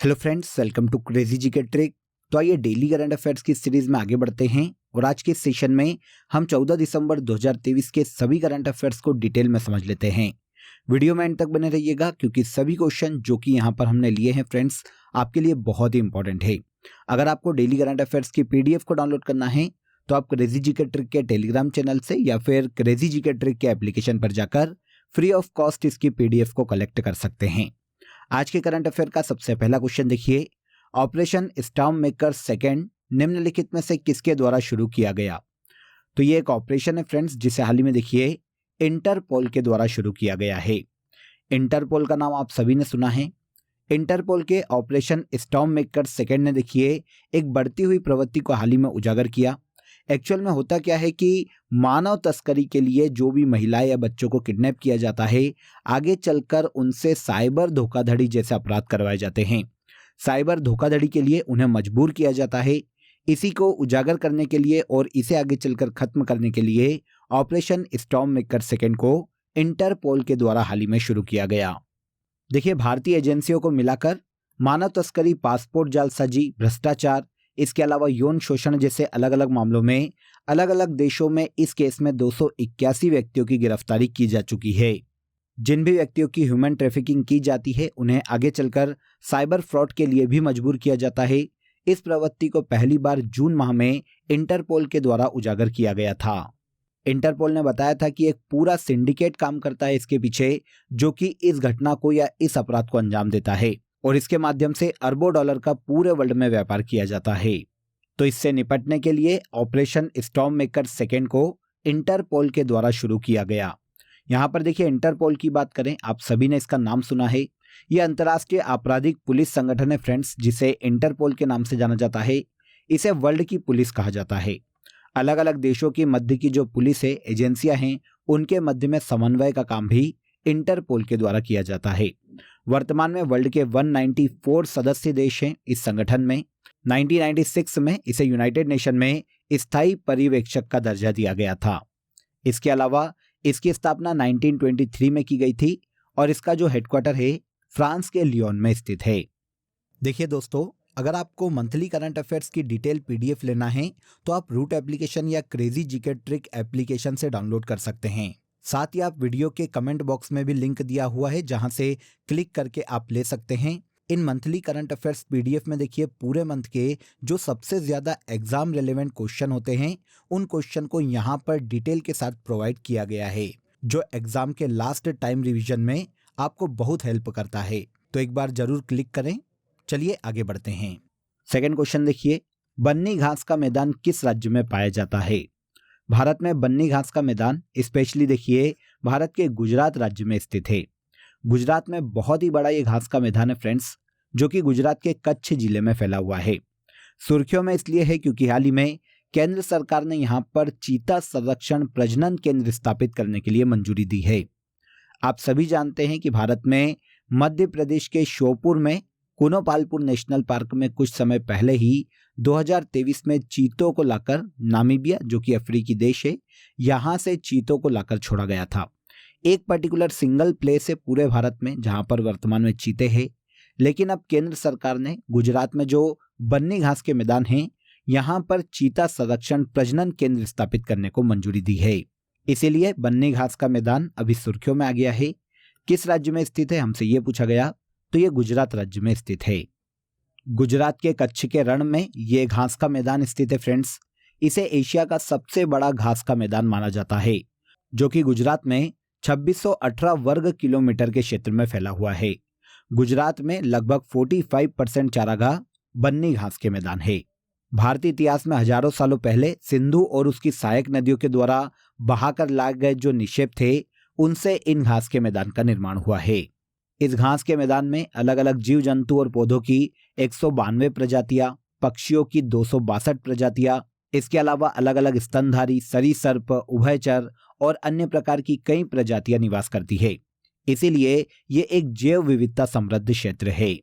Hello friends, welcome to crazy GK trick. तो आइए daily current affairs की series में आगे बढ़ते हैं और आज के सेशन में हम 14 दिसंबर 2023 के सभी करंट अफेयर्स को डिटेल में समझ लेते हैं। वीडियो में एंड तक बने रहिएगा क्योंकि सभी क्वेश्चन जो कि यहाँ पर हमने लिए हैं फ्रेंड्स आपके लिए बहुत ही इंपॉर्टेंट है। अगर आपको डेली करंट अफेयर्स की पीडीएफ को डाउनलोड करना है तो आप क्रेजी जीके ट्रिक के टेलीग्राम चैनल से या फिर क्रेजी जीके ट्रिक के एप्लीकेशन पर जाकर फ्री ऑफ कॉस्ट इसकी पीडीएफ को कलेक्ट कर सकते हैं। आज के करंट अफेयर का सबसे पहला क्वेश्चन देखिए, ऑपरेशन स्टॉर्म मेकर सेकेंड निम्नलिखित में से किसके द्वारा शुरू किया गया? तो ये एक ऑपरेशन है फ्रेंड्स जिसे हाल ही में देखिए इंटरपोल के द्वारा शुरू किया गया है। इंटरपोल का नाम आप सभी ने सुना है। इंटरपोल के ऑपरेशन स्टॉर्म मेकर सेकेंड ने देखिए एक बढ़ती हुई प्रवृत्ति को हाल ही में उजागर किया। एक्चुअल में होता क्या है कि मानव तस्करी के लिए जो भी महिलाएं या बच्चों को किडनैप किया जाता है, आगे चलकर उनसे साइबर धोखाधड़ी जैसे अपराध करवाए जाते हैं। साइबर धोखाधड़ी के लिए उन्हें मजबूर किया जाता है। इसी को उजागर करने के लिए और इसे आगे चलकर खत्म करने के लिए ऑपरेशन स्टॉर्म मेकर सेकेंड को इंटरपोल के द्वारा हाल ही में शुरू किया गया। देखिए, भारतीय एजेंसियों को मिलाकर मानव तस्करी, पासपोर्ट जालसाजी, भ्रष्टाचार, इसके अलावा यौन शोषण जैसे अलग अलग मामलों में अलग अलग देशों में इस केस में 281 व्यक्तियों की गिरफ्तारी की जा चुकी है। जिन भी व्यक्तियों की ह्यूमन ट्रैफिकिंग की जाती है उन्हें आगे चलकर साइबर फ्रॉड के लिए भी मजबूर किया जाता है। इस प्रवृत्ति को पहली बार जून माह में इंटरपोल के द्वारा उजागर किया गया था। इंटरपोल ने बताया था कि एक पूरा सिंडिकेट काम करता है इसके पीछे, जो कि इस घटना को या इस अपराध को अंजाम देता है और इसके माध्यम से अरबों डॉलर का पूरे वर्ल्ड में व्यापार किया जाता है। तो इससे निपटने के लिए ऑपरेशन स्टॉर्म मेकर सेकेंड को इंटरपोल के द्वारा शुरू किया गया। यहाँ पर देखिए, इंटरपोल की बात करें, आप सभी ने इसका नाम सुना है। यह अंतर्राष्ट्रीय आपराधिक पुलिस संगठन है फ्रेंड्स, जिसे इंटरपोल के नाम से जाना जाता है। इसे वर्ल्ड की पुलिस कहा जाता है। अलग अलग देशों की मध्य की जो पुलिस है, एजेंसियां हैं, उनके मध्य में समन्वय का काम भी इंटरपोल के द्वारा किया जाता है। वर्तमान में वर्ल्ड के 194 सदस्य देश हैं इस संगठन में। 1996 में इसे यूनाइटेड नेशन में स्थायी पर्यवेक्षक का दर्जा दिया गया था। इसके अलावा इसकी स्थापना 1923 में की गई थी और इसका जो हेडक्वार्टर है फ्रांस के लियोन में स्थित है। देखिए दोस्तों, अगर आपको मंथली करंट अफेयर्स की डिटेल पीडीएफ लेना है तो आप रूट एप्लीकेशन या क्रेजी जीके ट्रिक एप्लीकेशन से डाउनलोड कर सकते हैं। साथ ही आप वीडियो के कमेंट बॉक्स में भी लिंक दिया हुआ है जहां से क्लिक करके आप ले सकते हैं। इन मंथली करंट अफेयर्स पीडीएफ में देखिए पूरे मंथ के जो सबसे ज्यादा एग्जाम रिलेवेंट क्वेश्चन होते हैं उन क्वेश्चन को यहाँ पर डिटेल के साथ प्रोवाइड किया गया है, जो एग्जाम के लास्ट टाइम रिवीजन में आपको बहुत हेल्प करता है। तो एक बार जरूर क्लिक करें। चलिए आगे बढ़ते हैं। सेकेंड क्वेश्चन देखिए, बन्नी घास का मैदान किस राज्य में पाया जाता है? भारत में बन्नी घास का मैदान स्पेशली देखिए भारत के गुजरात राज्य में स्थित है। गुजरात में बहुत ही बड़ा ये घास का मैदान है फ्रेंड्स, जो कि गुजरात के कच्छ जिले में फैला हुआ है। सुर्खियों में इसलिए है क्योंकि हाल ही में केंद्र सरकार ने यहाँ पर चीता संरक्षण प्रजनन केंद्र स्थापित करने के लिए मंजूरी दी है। आप सभी जानते हैं कि भारत में मध्य प्रदेश के श्योपुर में कुनोपालपुर नेशनल पार्क में कुछ समय पहले ही 2023 में चीतों को लाकर नामीबिया, जो कि अफ्रीकी देश है, यहाँ से चीतों को लाकर छोड़ा गया था। एक पर्टिकुलर सिंगल प्लेस है पूरे भारत में जहाँ पर वर्तमान में चीते हैं, लेकिन अब केंद्र सरकार ने गुजरात में जो बन्नी घास के मैदान हैं यहाँ पर चीता संरक्षण प्रजनन केंद्र स्थापित करने को मंजूरी दी है। इसीलिए बन्नी घास का मैदान अभी सुर्खियों में आ गया है। किस राज्य में स्थित है, हमसे ये पूछा गया, तो ये गुजरात राज्य में स्थित है। गुजरात के कच्छ के रण में ये घास का मैदान स्थित है फ्रेंड्स। इसे एशिया का सबसे बड़ा घास का मैदान माना जाता है, जो कि गुजरात में 2618 वर्ग किलोमीटर के क्षेत्र में फैला हुआ है। गुजरात में लगभग 45% चारागाह बन्नी घास के मैदान है। भारतीय इतिहास में हजारों सालों पहले सिंधु और उसकी सहायक नदियों के द्वारा बहाकर लाए गए जो निक्षेप थे उनसे इन घास के मैदान का निर्माण हुआ है। इस घास के मैदान में अलग अलग जीव जंतु और पौधों की 192 प्रजातियां, पक्षियों की 262 प्रजातियां, इसके अलावा अलग अलग स्तनधारी, सरीसृप, उभयचर और अन्य प्रकार की कई प्रजातियां निवास करती है। इसीलिए ये एक जैव विविधता समृद्ध क्षेत्र है।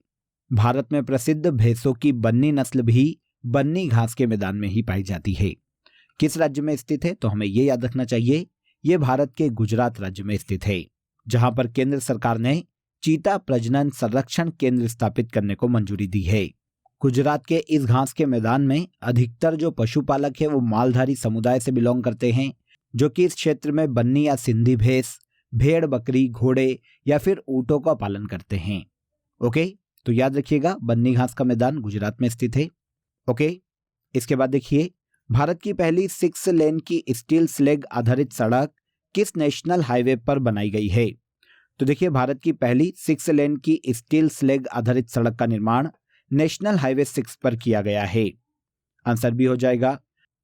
भारत में प्रसिद्ध भैंसों की बन्नी नस्ल भी बन्नी घास के मैदान में ही पाई जाती है। किस राज्य में स्थित है, तो हमें ये याद रखना चाहिए, ये भारत के गुजरात राज्य में स्थित है, जहां पर केंद्र सरकार ने चीता प्रजनन संरक्षण केंद्र स्थापित करने को मंजूरी दी है। गुजरात के इस घास के मैदान में अधिकतर जो पशुपालक है वो मालधारी समुदाय से बिलोंग करते हैं, जो कि इस क्षेत्र में बन्नी या सिंधी भैंस, भेड़, बकरी, घोड़े या फिर ऊंटों का पालन करते हैं। ओके, तो याद रखिएगा बन्नी घास का मैदान गुजरात में स्थित है। ओके, इसके बाद देखिए भारत की पहली 6 लेन की स्टील स्लैग आधारित सड़क किस नेशनल हाईवे पर बनाई गई है? तो देखिए भारत की पहली 6 लेन की स्टील स्लैग आधारित सड़क का निर्माण नेशनल हाईवे 6 पर किया गया है। आंसर भी हो जाएगा।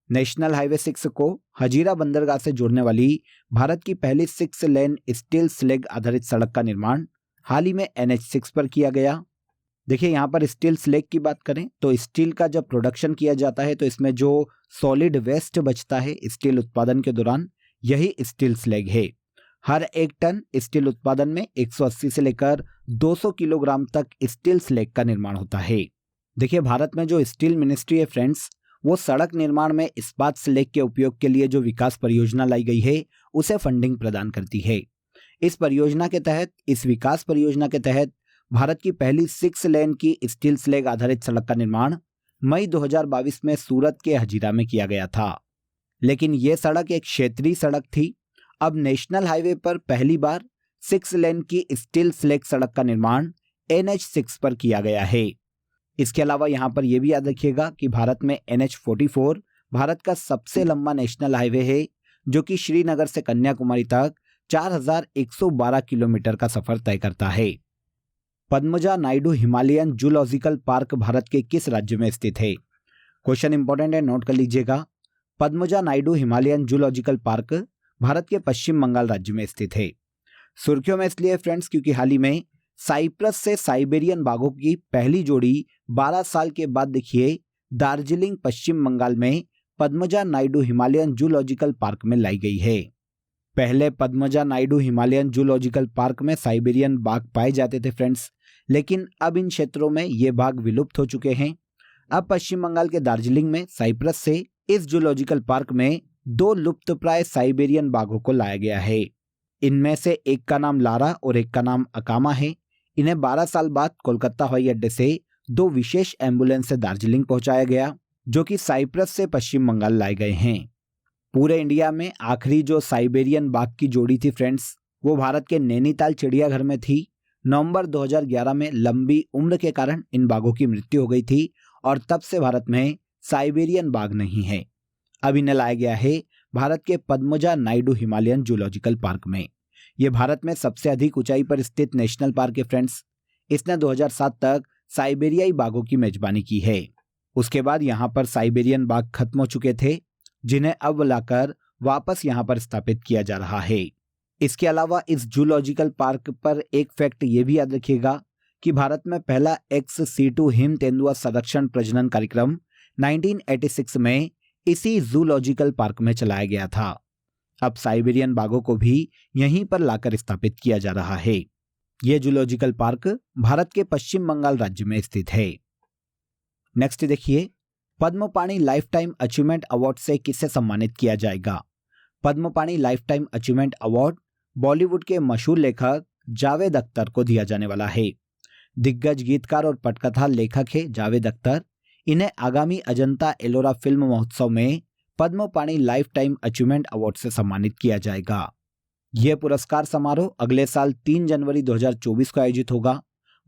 नेशनल हाईवे 6 को हजीरा बंदरगाह से जोड़ने वाली भारत की पहली 6 लेन स्टील स्लैग आधारित सड़क का निर्माण हाल ही में NH6 पर किया गया। देखिए यहाँ पर स्टील स्लैग की बात करें तो स्टील का जब प्रोडक्शन किया जाता है तो इसमें जो सॉलिड वेस्ट बचता है स्टील उत्पादन के दौरान, यही स्टील स्लैग है। हर 1 टन स्टील उत्पादन में 180 से लेकर 200 किलोग्राम तक स्टील स्लैग का निर्माण होता है। देखिए भारत में जो स्टील मिनिस्ट्री है फ्रेंड्स, वो सड़क निर्माण में इस्पात स्लैग के उपयोग के लिए जो विकास परियोजना लाई गई है उसे फंडिंग प्रदान करती है। इस विकास परियोजना के तहत भारत की पहली 6 लेन की स्टील स्लैग आधारित सड़क का निर्माण मई 2022 में सूरत के हजीरा में किया गया था। लेकिन यह सड़क एक क्षेत्रीय सड़क थी। अब नेशनल हाईवे पर पहली बार 6 लेन की स्टील स्लैग सड़क का निर्माण NH6 पर किया गया है। इसके अलावा यहाँ पर यह भी याद रखिएगा कि भारत में NH44 भारत का सबसे लंबा नेशनल हाईवे है, जो कि श्रीनगर से कन्याकुमारी तक 4112 किलोमीटर का सफर तय करता है। Padmaja Naidu Himalayan zoological park Bharat के किस राज्य में स्थित है? क्वेश्चन इंपॉर्टेंट है, नोट कर लीजिएगा। Padmaja Naidu Himalayan zoological park Bharat के पश्चिम बंगाल राज्य में स्थित है। सुर्खियों में इसलिए फ्रेंड्स क्योंकि हाल ही में साइप्रस से साइबेरियन बाघों की पहली जोड़ी 12 साल के बाद देखिए दार्जिलिंग पश्चिम बंगाल में Padmaja Naidu Himalayan zoological park में लाई गई है। पहले Padmaja Naidu Himalayan zoological park में साइबेरियन बाघ पाए जाते थे फ्रेंड्स, लेकिन अब इन क्षेत्रों में ये बाघ विलुप्त हो चुके हैं। अब पश्चिम बंगाल के दार्जिलिंग में साइप्रस से इस जूलॉजिकल पार्क में 2 लुप्तप्राय साइबेरियन बाघों को लाया गया है। इनमें से एक का नाम लारा और एक का नाम अकामा है। इन्हें 12 साल बाद कोलकाता हवाई अड्डे से 2 विशेष एम्बुलेंस से दार्जिलिंग पहुंचाया गया, जो कि साइप्रस से पश्चिम बंगाल लाए गए हैं। पूरे इंडिया में आखिरी जो साइबेरियन बाघ की जोड़ी थी फ्रेंड्स, वो भारत के नैनीताल चिड़ियाघर में थी। नवंबर 2011 में लंबी उम्र के कारण इन बाघों की मृत्यु हो गई थी और तब से भारत में साइबेरियन बाघ नहीं है। अब इन्हें लाया गया है भारत के Padmaja Naidu Himalayan zoological park में। यह भारत में सबसे अधिक ऊंचाई पर स्थित नेशनल पार्क है फ्रेंड्स। इसने 2007 तक साइबेरियाई बाघों की मेजबानी की है। उसके बाद यहाँ पर साइबेरियन बाघ खत्म हो चुके थे, जिन्हें अब लाकर वापस यहाँ पर स्थापित किया जा रहा है। इसके अलावा इस जूलॉजिकल पार्क पर एक फैक्ट ये भी याद रखिएगा कि भारत में पहला XC2 हिम तेंदुआ संरक्षण प्रजनन कार्यक्रम 1986 में इसी जूलॉजिकल पार्क में चलाया गया था। अब साइबेरियन बाघों को भी यहीं पर लाकर स्थापित किया जा रहा है। यह जूलॉजिकल पार्क भारत के पश्चिम बंगाल राज्य में स्थित है। नेक्स्ट देखिए, Padmapani life time achievement award से किसे सम्मानित किया जाएगा? Padmapani life time achievement award Bollywood के मशहूर लेखक जावेद अख्तर को दिया जाने वाला है। दिग्गज गीतकार और पटकथा लेखक है जावेद अख्तर। इन्हें आगामी अजंता एलोरा फिल्म महोत्सव में Padmapani life time achievement award से सम्मानित किया जाएगा। यह पुरस्कार समारोह अगले साल 3 जनवरी 2024 को आयोजित होगा।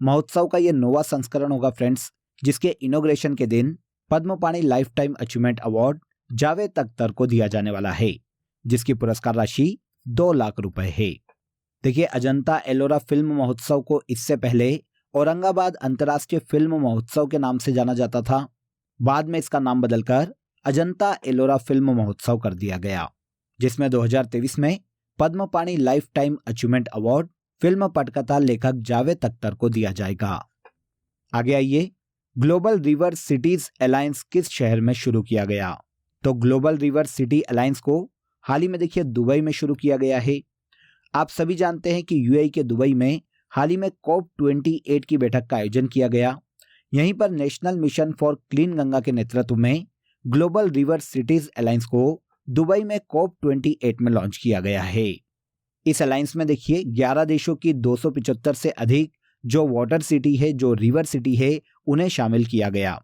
महोत्सव का यह 9वां संस्करण होगा फ्रेंड्स, जिसके इनॉग्रेशन के दिन Padmapani life time achievement award Javed Akhtar को दिया जाने वाला है, जिसकी पुरस्कार राशि 2 लाख रुपए है। देखिए, अजंता एलोरा फिल्म महोत्सव को इससे पहले औरंगाबाद अंतर्राष्ट्रीय फिल्म महोत्सव के नाम से जाना जाता था। बाद में इसका नाम बदलकर अजंता एलोरा फिल्म महोत्सव कर दिया गया, जिसमें 2023 में Padmapani life time achievement award film पटकथा लेखक जावेद अख्तर को दिया जाएगा। आगे आइए, ग्लोबल रिवर सिटीज अलायंस किस शहर में शुरू किया गया? तो ग्लोबल रिवर सिटी अलायंस को हाल ही में देखिए दुबई में शुरू किया गया है। आप सभी जानते हैं कि यूएई के दुबई में हाल ही में COP28 की बैठक का आयोजन किया गया। यहीं पर national mission for clean Ganga के नेतृत्व में ग्लोबल रिवर सिटीज अलायंस को दुबई में COP28 में लॉन्च किया गया है। इस अलायंस में देखिए 11 देशों की 275 से अधिक जो वाटर सिटी है, जो रिवर सिटी है, उन्हें शामिल किया गया।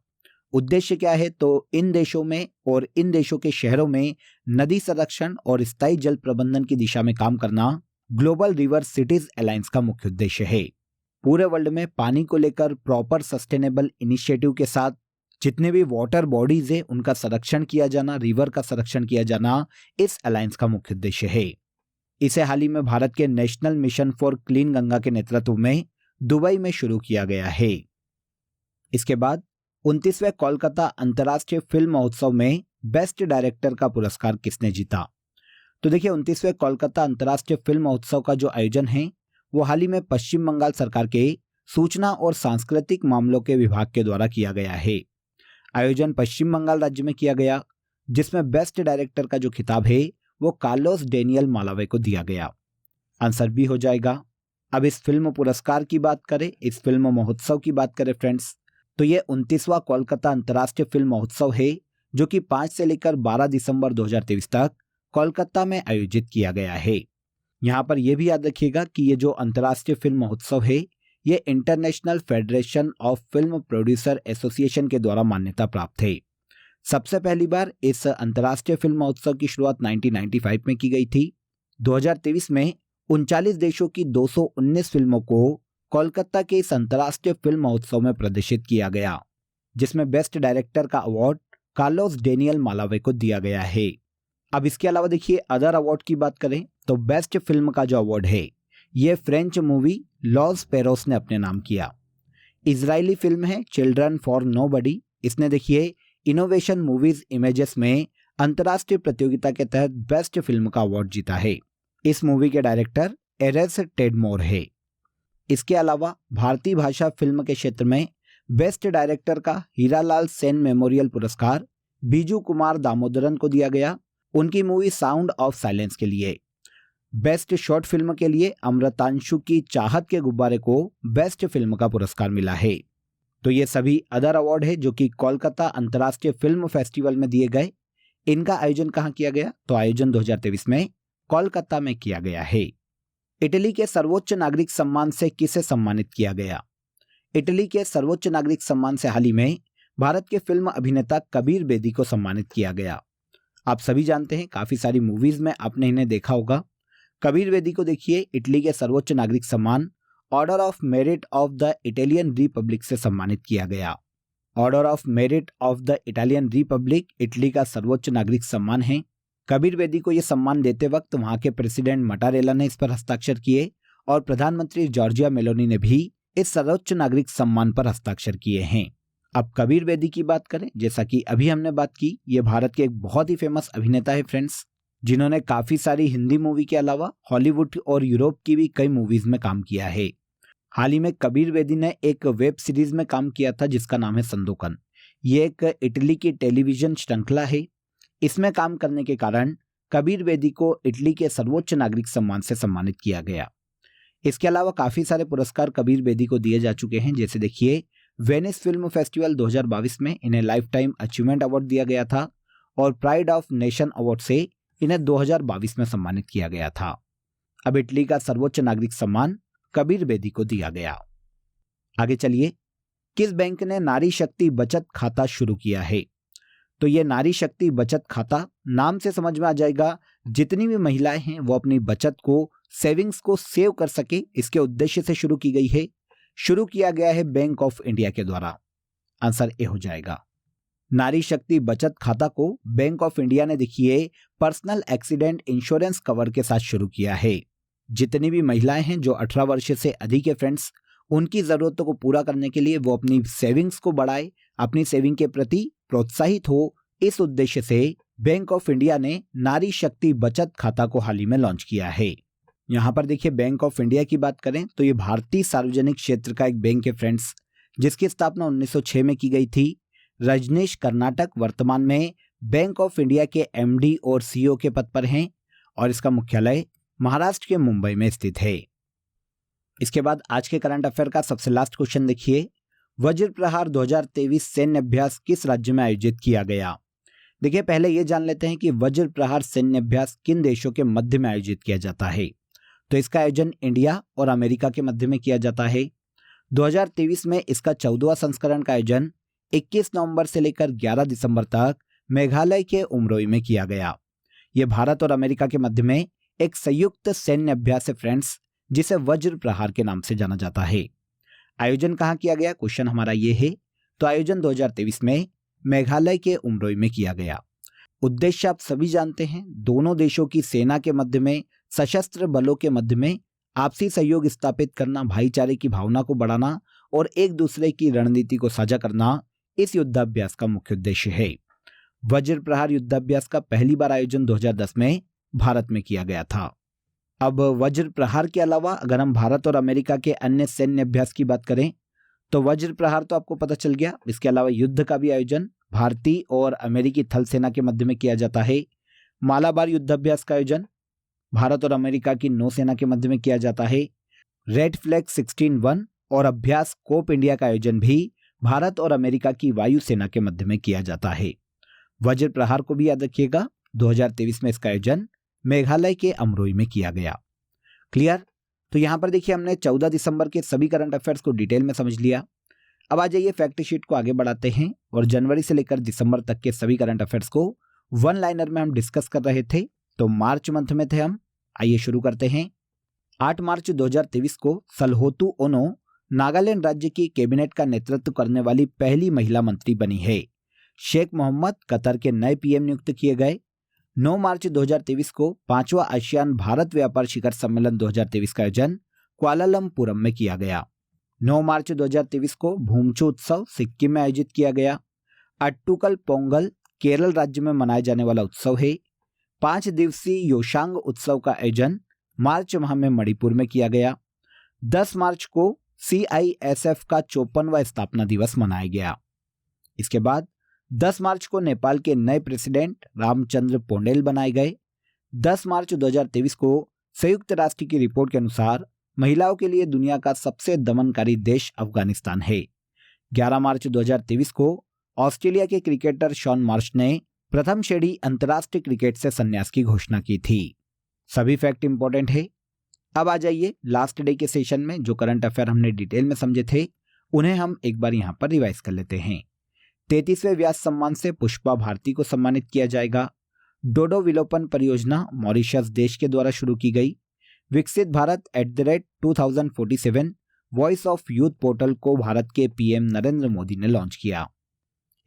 उद्देश्य क्या है? तो इन देशों में और इन देशों के शहरों में नदी संरक्षण और स्थायी जल प्रबंधन की दिशा में काम करना ग्लोबल रिवर सिटीज अलायंस का मुख्य उद्देश्य है। पूरे वर्ल्ड में पानी को लेकर प्रॉपर सस्टेनेबल इनिशिएटिव के साथ जितने भी वाटर बॉडीज है उनका संरक्षण किया जाना, रिवर का संरक्षण किया जाना इस अलायंस का मुख्य उद्देश्य है। इसे हाल ही में भारत के national mission for clean Ganga के नेतृत्व में दुबई में शुरू किया गया है। इसके बाद 29वें कोलकाता अंतर्राष्ट्रीय फिल्म महोत्सव में बेस्ट डायरेक्टर का पुरस्कार किसने जीता? तो देखिए 29वें कोलकाता अंतर्राष्ट्रीय फिल्म महोत्सव का जो आयोजन है वो हाल ही में पश्चिम बंगाल सरकार के सूचना और सांस्कृतिक मामलों के विभाग के द्वारा किया गया है। आयोजन पश्चिम बंगाल राज्य में किया गया, जिसमें बेस्ट डायरेक्टर का जो खिताब है वो कार्लोस डेनियल मालावे को दिया गया। आंसर भी हो जाएगा। अब इस फिल्म पुरस्कार की बात करें, इस फिल्म महोत्सव की बात करें फ्रेंड्स, तो ये 29वां कोलकाता अंतर्राष्ट्रीय फिल्म महोत्सव है जो कि 5 से लेकर 12 दिसंबर 2023 तक कोलकाता में आयोजित किया गया है। यहाँ पर यह भी याद रखिएगा कि ये जो अंतर्राष्ट्रीय फिल्म महोत्सव है ये international federation of film producer association के द्वारा मान्यता प्राप्त है। सबसे पहली बार इस अंतर्राष्ट्रीय फिल्म महोत्सव की शुरुआत 1995 में की गई थी। 2023 में 39 देशों की 219 फिल्मों को कोलकाता के इस अंतर्राष्ट्रीय फिल्म महोत्सव में प्रदर्शित किया गया, जिसमें बेस्ट डायरेक्टर का अवार्ड कार्लोस डेनियल मालावे को दिया गया है। अब इसके अलावा देखिए अदर अवार्ड की बात करें तो बेस्ट फिल्म का जो अवार्ड है ये फ्रेंच मूवी लॉस पेरोस ने अपने नाम किया। इजरायली फिल्म है चिल्ड्रन फॉर नोबडी, इसने देखिए इनोवेशन मूवीज इमेजेस में अंतर्राष्ट्रीय प्रतियोगिता के तहत बेस्ट फिल्म का अवार्ड जीता है। इस मूवी के डायरेक्टर एरेस टेडमोर है। इसके अलावा भारतीय भाषा फिल्म के क्षेत्र में बेस्ट डायरेक्टर का हीरालाल सेन मेमोरियल पुरस्कार बीजू कुमार दामोदरन को दिया गया, उनकी मूवी साउंड ऑफ साइलेंस के लिए। बेस्ट शॉर्ट फिल्म के लिए अमृतांशु की चाहत के गुब्बारे को बेस्ट फिल्म का पुरस्कार मिला है। तो ये सभी अदर अवार्ड है जो कि कोलकाता अंतर्राष्ट्रीय फिल्म फेस्टिवल में दिए गए। इनका आयोजन कहाँ किया गया? तो आयोजन 2023 में कोलकाता में किया गया है। इटली के सर्वोच्च नागरिक सम्मान से किसे सम्मानित किया गया? इटली के सर्वोच्च नागरिक सम्मान से हाल ही में भारत के फिल्म अभिनेता कबीर बेदी को सम्मानित किया गया। आप सभी जानते हैं, काफी सारी मूवीज में आपने इन्हें देखा होगा। कबीर बेदी को देखिए इटली के सर्वोच्च नागरिक सम्मान order of merit of the Italian Republic से सम्मानित किया गया। Order of merit of the Italian Republic Italy का सर्वोच्च नागरिक सम्मान है। कबीर बेदी को यह सम्मान देते वक्त वहां के प्रेसिडेंट मटारेला ने इस पर हस्ताक्षर किए और प्रधानमंत्री जॉर्जिया मेलोनी ने भी इस सर्वोच्च नागरिक सम्मान पर हस्ताक्षर किए हैं। अब कबीर बेदी की बात करें, जैसा कि अभी हमने बात की, ये भारत के एक बहुत ही फेमस अभिनेता है फ्रेंड्स, जिन्होंने काफी सारी हिंदी मूवी के अलावा हॉलीवुड और यूरोप की भी कई मूवीज में काम किया है। हाल ही में कबीर बेदी ने एक वेब सीरीज में काम किया था जिसका नाम है संदोकन। ये एक इटली की टेलीविजन श्रृंखला है। इसमें काम करने के कारण कबीर बेदी को इटली के सर्वोच्च नागरिक सम्मान से सम्मानित किया गया। इसके अलावा काफी सारे पुरस्कार कबीर बेदी को दिए जा चुके हैं, जैसे देखिए वेनिस फिल्म फेस्टिवल 2022 में इन्हें लाइफ टाइम अचीवमेंट अवार्ड दिया गया था और प्राइड ऑफ नेशन अवार्ड से इन्हें 2022 में सम्मानित किया गया था। अब इटली का सर्वोच्च नागरिक सम्मान कबीर बेदी को दिया गया। आगे चलिए, किस बैंक ने नारी शक्ति बचत खाता शुरू किया है? तो ये नारी शक्ति बचत खाता नाम से समझ में आ जाएगा, जितनी भी महिलाएं हैं वो अपनी बचत को, सेविंग्स को सेव कर सके, इसके उद्देश्य से शुरू की गई है। शुरू किया गया है बैंक ऑफ इंडिया के द्वारा। आंसर ए हो जाएगा। नारी शक्ति बचत खाता को बैंक ऑफ इंडिया ने देखिए पर्सनल एक्सीडेंट इंश्योरेंस कवर के साथ शुरू किया है। जितनी भी महिलाएं हैं जो 18 वर्ष से अधिक है फ्रेंड्स, उनकी जरूरतों को पूरा करने के लिए वो अपनी सेविंग्स को बढ़ाए, अपनी सेविंग के प्रति प्रोत्साहित हो, इस उद्देश्य से बैंक ऑफ इंडिया ने नारी शक्ति बचत खाता को हाल ही में लॉन्च किया है। यहाँ पर देखिए बैंक ऑफ इंडिया की बात करें तो ये भारतीय सार्वजनिक क्षेत्र का एक बैंक है फ्रेंड्स, जिसकी स्थापना 1906 में की गई थी। रजनीश कर्नाटक वर्तमान में बैंक ऑफ इंडिया के एमडी और सीईओ के पद पर हैं और इसका मुख्यालय महाराष्ट्र के मुंबई में स्थित है। इसके बाद आज के करंट अफेयर का सबसे लास्ट क्वेश्चन देखिए, वज्र प्रहार 2023 सैन्य अभ्यास किस राज्य में आयोजित किया गया? देखिए पहले ये जान लेते हैं कि वज्र प्रहार सैन्य अभ्यास किन देशों के मध्य में आयोजित किया जाता है। तो इसका आयोजन इंडिया और अमेरिका के मध्य में किया जाता है। 2023 में इसका 14वां संस्करण का आयोजन 21 नवंबर से लेकर 11 दिसंबर तक मेघालय के उमरोई में किया गया। यह भारत और अमेरिका के मध्य में एक संयुक्त सैन्य अभ्यास है फ्रेंड्स, जिसे वज्र प्रहार के नाम से जाना जाता है। आयोजन कहाँ किया गया, क्वेश्चन हमारा ये है। तो आयोजन 2023 में मेघालय के उमरोई में किया गया। उद्देश्य आप सभी जानते हैं, दोनों देशों की सेना के मध्य में, सशस्त्र बलों के मध्य में आपसी सहयोग स्थापित करना, भाईचारे की भावना को बढ़ाना और एक दूसरे की रणनीति को साझा करना इस युद्धाभ्यास का मुख्य उद्देश्य है। वज्र प्रहार युद्धाभ्यास का पहली बार आयोजन 2010 में भारत में किया गया था। अब वज्र प्रहार के अलावा अगर हम भारत और अमेरिका के अन्य सैन्य अभ्यास की बात करें तो वज्र प्रहार तो आपको पता चल गया। इसके अलावा युद्ध का भी आयोजन भारतीय और अमेरिकी थल सेना के मध्य में किया जाता है। मालाबार युद्धाभ्यास का आयोजन भारत और अमेरिका की नौसेना के मध्य में किया जाता है। रेड फ्लैग 16-1 और अभ्यास कोप इंडिया का आयोजन भी भारत और अमेरिका की वायुसेना के मध्य में किया जाता है। वज्र प्रहार को भी याद रखिएगा, 2023 में इसका आयोजन मेघालय के अमरोई में किया गया। क्लियर? तो यहां पर देखिए हमने 14 दिसंबर के सभी करंट अफेयर्स को डिटेल में समझ लिया। अब आ जाइए फैक्ट शीट को आगे बढ़ाते हैं और जनवरी से लेकर दिसंबर तक के सभी करंट अफेयर्स को वन लाइनर में हम डिस्कस कर रहे थे। तो मार्च मंथ में थे हम, आइए शुरू करते हैं। 8 मार्च 2023 को सलहोतु ओनो नागालैंड राज्य की कैबिनेट का नेतृत्व करने वाली पहली महिला मंत्री बनी है। शेख मोहम्मद कतर के नए पीएम नियुक्त किए गए। 9 मार्च 2023 को 5वां आसियान भारत व्यापार शिखर सम्मेलन 2023 का आयोजन कुआलालंपुरम में किया गया। 9 मार्च 2023 को भूमचू उत्सव सिक्किम में आयोजित किया गया। अट्टुकल पोंगल केरल राज्य में मनाया जाने वाला उत्सव है। 5 दिवसीय योशांग उत्सव का आयोजन मार्च माह में मणिपुर में किया गया। 10 मार्च को CISF का 54वां स्थापना दिवस मनाया गया। इसके बाद 10 मार्च को नेपाल के नए प्रेसिडेंट रामचंद्र पौडेल बनाए गए। 10 मार्च 2023 को संयुक्त राष्ट्र की रिपोर्ट के अनुसार महिलाओं के लिए दुनिया का सबसे दमनकारी देश अफगानिस्तान है। 11 मार्च 2023 को ऑस्ट्रेलिया के क्रिकेटर शॉन मार्श ने प्रथम श्रेणी अंतर्राष्ट्रीय क्रिकेट से संन्यास की घोषणा की थी। सभी फैक्ट इंपॉर्टेंट है। अब आ जाइए लास्ट डे के सेशन में जो करंट अफेयर हमने डिटेल में समझे थे उन्हें हम एक बार यहाँ पर रिवाइज कर लेते हैं। 33वें व्यास सम्मान से पुष्पा भारती को सम्मानित किया जाएगा। डोडो विलोपन परियोजना मॉरिशस देश के द्वारा शुरू की गई। विकसित Bharat @2047 voice of youth portal को भारत के पीएम नरेंद्र मोदी ने लॉन्च किया।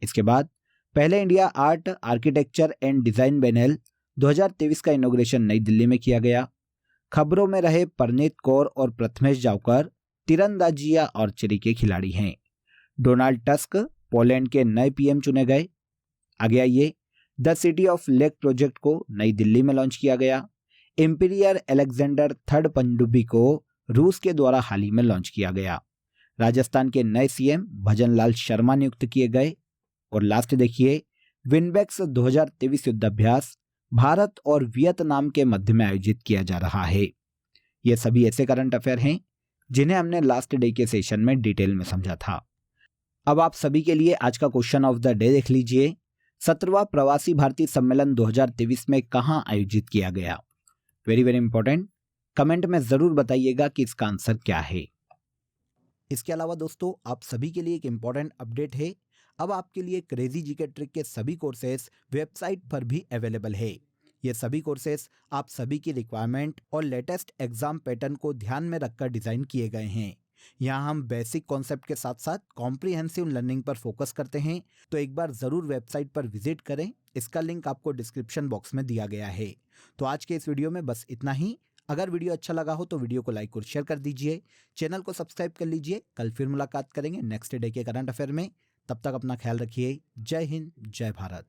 इसके बाद पहले India Art Architecture and Design Biennale 2023 का इनॉग्रेशन नई दिल्ली में किया गया। खबरों में रहे परनीत कौर और प्रथमेश जावकर तीरंदाजी या आर्चरी के खिलाड़ी हैं। डोनाल्ड टस्क पोलैंड के नए पीएम चुने गए। आगे आइए, the city of lake project को नई दिल्ली में लॉन्च किया गया। इंपीरियर अलेक्जेंडर थर्ड पनडुब्बी को रूस के द्वारा हाल ही में लॉन्च किया गया। राजस्थान के नए सीएम भजनलाल शर्मा नियुक्त किए गए। और लास्ट देखिए, विनबेक्स 2023 युद्धाभ्यास भारत और वियतनाम के मध्य में आयोजित किया जा रहा है। ये सभी ऐसे करंट अफेयर हैं जिन्हें हमने लास्ट डे के सेशन में डिटेल में समझा था। अब आप सभी के लिए आज का क्वेश्चन ऑफ द डे देख लीजिए। 17वां प्रवासी भारतीय सम्मेलन 2023 में कहां आयोजित किया गया? वेरी वेरी इंपॉर्टेंट, कमेंट में जरूर बताइएगा कि इसका आंसर क्या है। इसके अलावा दोस्तों आप सभी के लिए एक इंपॉर्टेंट अपडेट है। अब आपके लिए क्रेजी जीके ट्रिक के सभी कोर्सेज वेबसाइट पर भी अवेलेबल है। ये सभी कोर्सेज आप सभी की रिक्वायरमेंट और लेटेस्ट एग्जाम पैटर्न को ध्यान में रखकर डिजाइन किए गए हैं। यहाँ हम बेसिक कॉन्सेप्ट के साथ साथ कॉम्प्रिहेंसिव लर्निंग पर फोकस करते हैं। तो एक बार जरूर वेबसाइट पर विजिट करें, इसका लिंक आपको डिस्क्रिप्शन बॉक्स में दिया गया है। तो आज के इस वीडियो में बस इतना ही। अगर वीडियो अच्छा लगा हो तो वीडियो को लाइक और शेयर कर दीजिए, चैनल को सब्सक्राइब कर लीजिए। कल फिर मुलाकात करेंगे नेक्स्ट डे के करंट अफेयर में। तब तक अपना ख्याल रखिए। जय हिंद, जय भारत।